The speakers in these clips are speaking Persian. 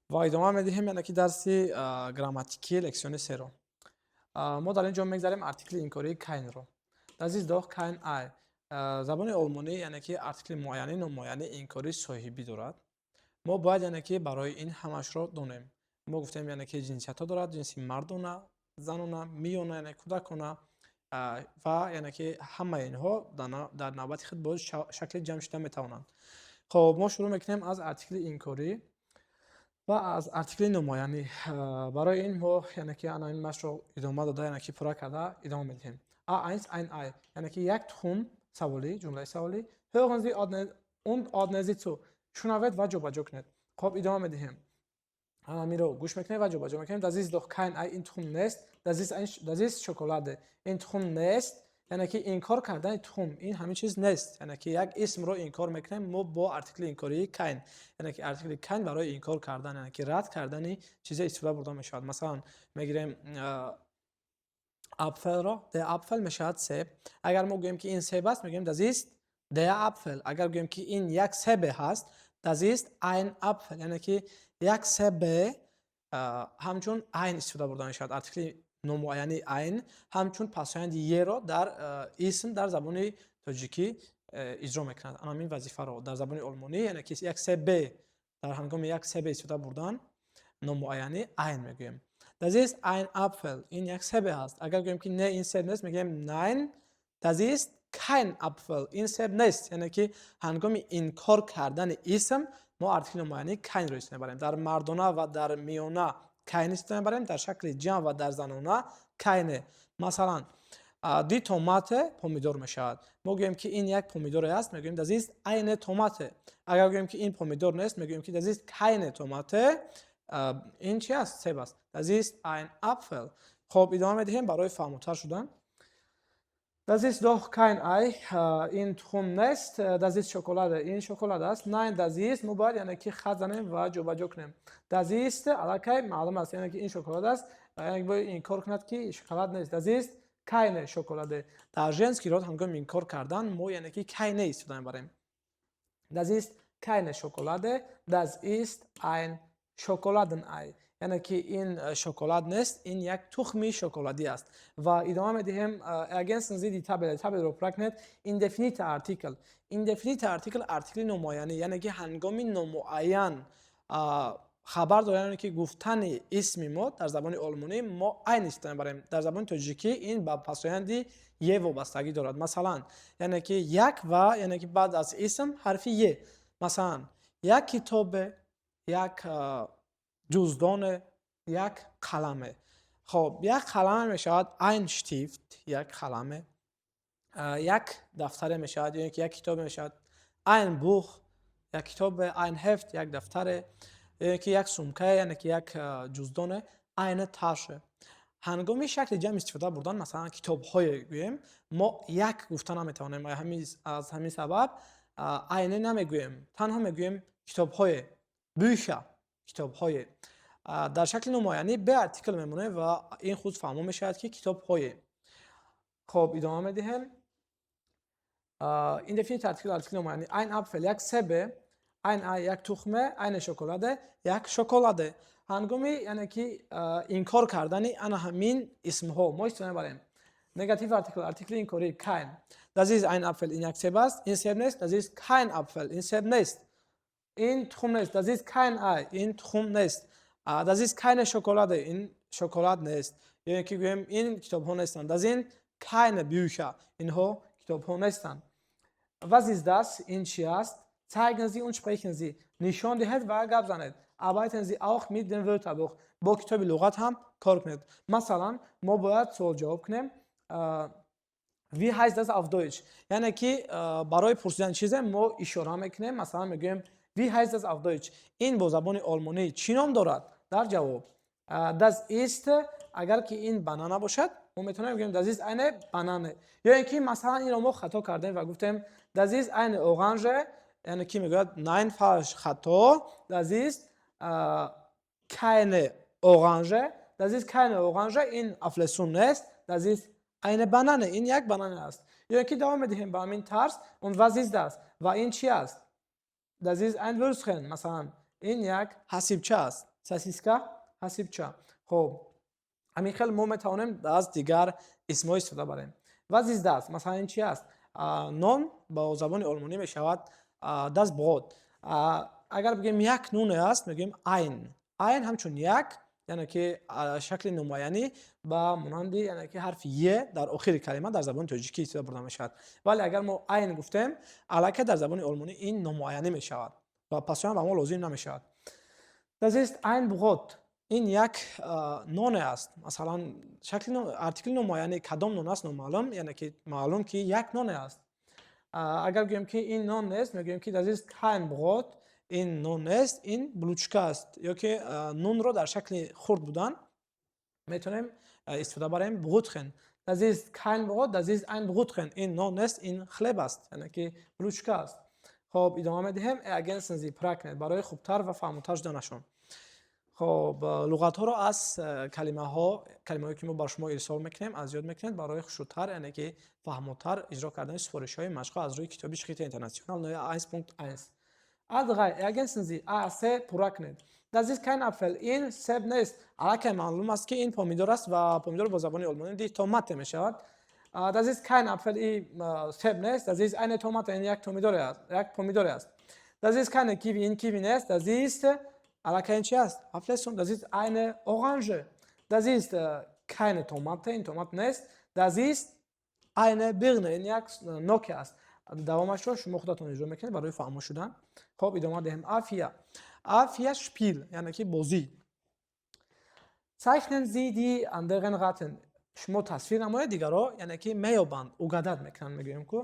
و ادامه میدیم یعنی که درسی گراماتیکی لکسیون 3 رو. ما در اینجا میگذاریم ارتیکل اینکوری کاین رو. Das ist doch kein Ei. زبان آلمانی یعنی که ارتیکل معینی نمایانی اینکوری صاحبی دارد. ما باید یعنی که برای این همش رو دونیم. ما گفتیم یعنی که جنسیت ها دارد، جنسی مردونه، زنونه، میونه یعنی کودکونه و یعنی که همه اینها در نوبت خود باید شکل جمع شده میتوانند. خب ما شروع میکنیم از ارتیکل اینکوری و از ارتیکل نمایانی. برای این ما یعنی که انا این مش رو ادامه داده یعنی که پورا کرده ادامه میدیم. A1 ein Ei یعنی که یک تخم سوالی جمله سوالی hören Sie ordnen Sie zu شنوید و جابجا کنید. خب ادامه میدیم. میرو گوش میکنید و جابجا میکنید. Das ist doch kein Ei in تخم نیست. Das ist شکلات. این تخم نیست یعنی که انکار کردن تخم این همین چیز نیست. یعنی که یک اسم رو انکار میکنیم ما با ارتیکل اینکاری کاین. یعنی که ارتیکل کاین برای انکار کردن یعنی که رد کردن چیز استفاده برده میشود. مثلا میگیریم اپفل رو der Apfel میشود سیب. اگر ما گوییم که این سیب است میگیم das ist der Apfel. اگر گوییم که این یک سیب هست das ist ein Apfel. یعنی که یک سیب همچون ein استفاده برده میشود. ارتیکل نمایانی این همچون پاسویند یه رو در اسم در زبان تاجیکی اجرا میکنند. همین وظیفه رو در زبان آلمانی یعنی که یک سب در هنگام یک سب استفاده بردن نمایانی این میگیم. Das ist ein Apfel. این یک سب هست. اگر گوییم که نه این سب نیست میگیم nein das ist kein Apfel. این سب نیست. یعنی که هنگام انکار کردن اسم ما ارتیکل نمایانی کاین رو استفاده میبریم. در مردانه و در میونه کاین استفاده میبریم. در شکل جمع و در زنانه کاینه. مثلا دی تومات پومیدور میشود. ما گوییم که این یک پومیدور است میگوییم das ist eine Tomate. اگر گوییم که این پومیدور نیست میگوییم که das ist keine Tomate. این چی است؟ سیب است. das ist ein Apfel. خب ادامه میدیم برای فهمتر شدن. Das ist doch kein Ei. این تخم نیست. Das ist شکلات. این شکلات است. Nein das ist ما باید یعنی که خط زنیم و جابجا کنیم. Das ist علاقه معلوم است یعنی که این شکلات است. یعنی باید این کار کند که شکلات نیست. Das ist keine شکلات. در ژنسکی راد هنگام این کار کردن ما یعنی که keine استفاده میبریم. Das ist keine Schokolade. Das ist ein Schokoladenei. یعنی که این شکلات نیست این یک تخم شکلادی است. و ادامه میدیم ergänzen Sie die Tabelle رو پر کنید. indefinite article. indefinite article ارتیکل نمایانی یعنی که هنگام نمایان خبر دارن که گفتن اسم ما در زبان آلمانی ما این استفاده میبریم. در زبان تاجیکی این با پاسویند یه وابستگی دارد. مثلا یعنی که یک و یعنی که بعد از اسم حرف یه. مثلا یک کتاب، یک جزدان، یک قلمه. خب یک قلم میشود ein Stift یک قلمه. یک دفتر میشود یعنی که یک کتاب میشود ein Buch یک کتاب. ein Heft یک دفتر. که یک سومکه یعنی که یک جزدانه eine Tasche. هنگامی شکل جمع استفاده بردن مثلا کتاب های گوییم ما یک گفتن نمیتوانیم. از همین سبب eine نمیگوییم تنها میگوییم کتاب های bücher کتاب های. در شکل نمایانی به ارتیکل میمونه و این خود فهمو میشود که کتاب های. خب ادامه میدیم. indefinite ارتیکل نمایانی ein Apfel یک سبه ein Ei یک تخمه eine شکلات یک شکلات. هنگامی یعنی که انکار کردن انا همین اسم ها ما استفاده میبریم. نگاتیو ارتیکل اینکاری kein. Das ist ein Apfel این یک سیب است این سیب نیست. das ist kein Apfel این سیب نیست. این تخم نیست. das ist kein Ei این تخم نیست. das ist keine شکلات این شکلات نیست. یعنی که گوییم این کتاب ها نیستن. das sind keine Bücher اینها کتاب ها نیستن. was ist das این چی است؟ zeigen Sie und sprechen Sie. نشان دهید و گپ زنید. arbeiten Sie auch mit dem Wörterbuch. با کتاب لغت هم کار کنید. مثلا ما باید سوال جواب کنیم. wie heißt das auf Deutsch؟ یعنی که برای پرسیدن چیزی ما اشاره میکنیم. مثلا میگیم wie heißt das auf Deutsch؟ این با زبان آلمانی چی نام دارد؟ در جواب das ist اگر که این بنانه باشد ما میتونیم بگیم das ist eine Banane. یا اینکه مثلا این رو ما خطا کردیم و گفتیم das ist eine Orange. یعنی که میگوید nein falsch خطا. das ist keine Orange. das ist keine Orange این افلسون نیست. das ist eine Banane این یک بنانه است. یا اینکه دوام میدهیم با همین طرز und was ist das و این چی است؟ das ist ein Würstchen مثلا این یک حسیبچه است. сосиска ҳасибча. хоб ҳамин хел мо метавонем аз дигар исмҳо истифода барем. вазиз даст масалан ин чи аст? нон ба забони олмонӣ мешавад das Brot. Агар бигем як нуне аст мегӯем ein. Ein ҳамчун як, яъне ки шакли номоянӣ ба монанди яъне ки ҳарфи е дар охири калима дар забони тоҷикӣ истифода бурда мешавад. Вале агар мо ein гуфтем, аллакай дар забони олмонӣ ин номоянӣ мешавад ва пасоян ба мо лозим намешавад. Das ist ein Brot. ин як ноне аст. Масалан шакли артикли номоянӣ кадом нон аст номаълум, яъне ки маълум ки як ноне аст. Агар гӯем ки ин нон нест, мегӯем ки das ist kein Brot. ин нон нест, ин блучка аст. ё ки нунро дар шакли хурд будан метавонем истифода барем Brotchen. Das ist kein Brot, das ist ein Brotchen. ин нон нест, ин хлеб аст, яъне ки блучка аст. хоб идома медиҳем. Ergänzen Sie Pracknet барои хубтар ва фаҳмонтар шуданашон. хоб луғатҳоро аз калимаҳое ки мо бар шумо ирсол мекунем аз ёд мекунед барои хушудтар, яъне ки фаҳмотар иҷро кардани сифоришҳои машқҳо аз рӯи китоби Шрифти International 1.1. Ad3 ergänzen Sie A3 Pracknet. Das ist kein Apfel. ин себ нест. Аллакай маълум аст ки ин помидор аст ва помидор бо забони олмонӣ томате мешавад. Das ist kein Apfel. ин себ нест. Das ist eine Tomate. ин як помидор аст. Das ist keine Kiwi. ин киви нест. Das ist аллакай ин чи аст? Apfelson. Das ist eine Orange. Das ist keine Tomate. ин томат нест. Das ist eine Birne. ин як ноке аст. давомашро шумо худатон иҷро мекунед барои фаҳмо шудан. хоб идома деҳем. A4 Spiel, яъне ки бозӣ. Zeichnen Sie die anderen Ratten. шумо тасвир намоед дигарро, яъне ки меёбанд, угадат мекунанд мегӯем ку.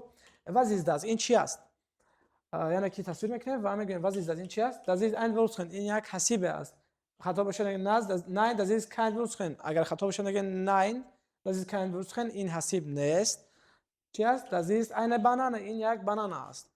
Was ist das? ин чи аст? яъне ки тасвир мекунем ва мегӯем was ist das? ин чи аст? Das ist ein Wurzeln. ин як ҳасибе аст. хато бошад мегӯем nein, das ist kein Wurzeln. агар хато бошад мегӯем nein, das ist kein Wurzeln. ин ҳасиб нест. Чи аст? Das ist eine Banane. ин як банана аст.